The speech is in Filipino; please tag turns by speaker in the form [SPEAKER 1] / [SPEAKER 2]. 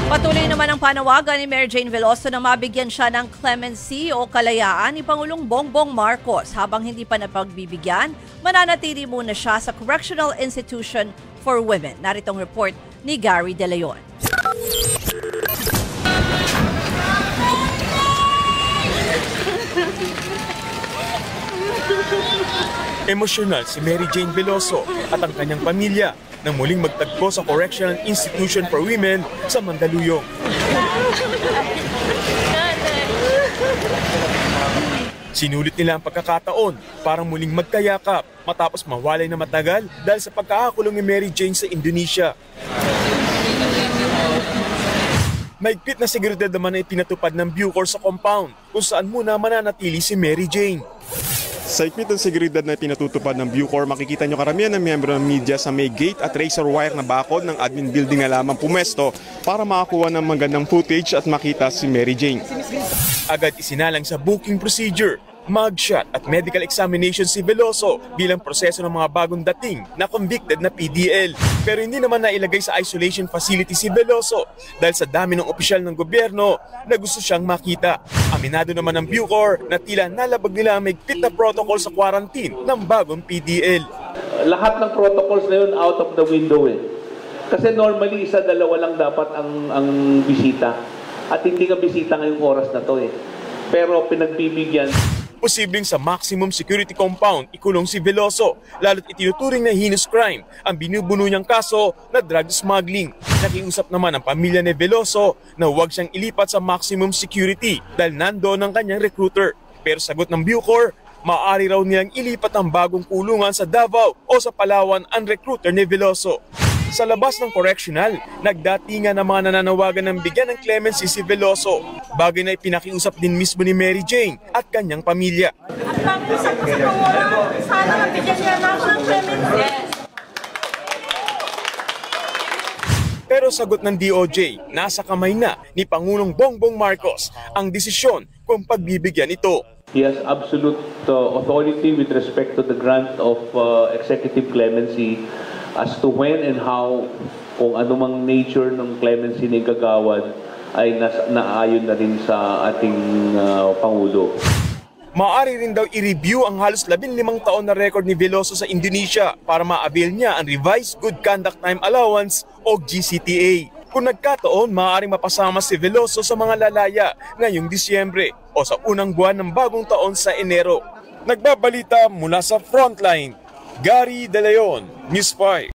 [SPEAKER 1] Patuloy naman ang panawagan ni Mary Jane Veloso na mabigyan siya ng clemency o kalayaan ni Pangulong Bongbong Marcos. Habang hindi pa napagbibigyan, mananatili muna siya sa Correctional Institution for Women. Naritong report ni Gary De Leon.
[SPEAKER 2] Emosyonal si Mary Jane Veloso at ang kanyang pamilya nang muling magtagpo sa Correctional Institution for Women sa Mandaluyong. Sinulit nila ang pagkakataon para muling magkayakap matapos mawalay na matagal dahil sa pagkakakulong ni Mary Jane sa Indonesia. Mahigpit na seguridad naman na ipinatupad ng Bucor sa compound kung saan muna mananatili si Mary Jane.
[SPEAKER 3] Sa higpit ng seguridad na pinatutupad ng Bucor, makikita nyo karamihan ng miyembro ng media sa may gate at razor wire na bakod ng admin building na lamang pumesto para makakuha ng magandang footage at makita si Mary Jane.
[SPEAKER 2] Agad isinalang sa booking procedure, mugshot at medical examination si Veloso bilang proseso ng mga bagong dating na convicted na PDL. Pero hindi naman nailagay sa isolation facility si Veloso dahil sa dami ng opisyal ng gobyerno na gusto siyang makita. Aminado naman ng Bucor na tila nalabag nila ang mahigpit na protocol sa quarantine ng bagong PDL.
[SPEAKER 4] Lahat ng protocols na yun out of the window eh. Kasi normally isa-dalawa lang dapat ang bisita. At hindi ka bisita ngayong oras na to eh. Pero pinagbibigyan.
[SPEAKER 2] Posibleng sa maximum security compound ikulong si Veloso, lalo't itinuturing na heinous crime ang binubuno niyang kaso na drug smuggling. Nakiusap naman ang pamilya ni Veloso na huwag siyang ilipat sa maximum security dahil nandoon ang kanyang recruiter. Pero sagot ng Bucor, maaari raw nilang ilipat ang bagong kulungan sa Davao o sa Palawan ang recruiter ni Veloso. Sa labas ng correctional, nagdatingan ng mga nananawagan ng bigyan ng clemency si Veloso, bagay na ipinakiusap din mismo ni Mary Jane at kanyang pamilya.
[SPEAKER 5] At pag-usap ko sa Pangulo, sana mabigyan niya ng clemency.
[SPEAKER 2] Pero sagot ng DOJ, nasa kamay na ni Pangulong Bongbong Marcos ang desisyon kung pagbibigyan ito.
[SPEAKER 4] He has absolute authority with respect to the grant of executive clemency as to when and how, kung anumang nature ng clemency na igagawad ay naayon na rin sa ating Pangulo.
[SPEAKER 2] Maaari rin daw i-review ang halos 15 taon na record ni Veloso sa Indonesia para ma-avail niya ang Revised Good Conduct Time Allowance o GCTA. Kung nagkataon, maaaring mapasama si Veloso sa mga lalaya ngayong Disyembre o sa unang buwan ng bagong taon sa Enero. Nagbabalita mula sa Frontline, Gary De Leon, News 5.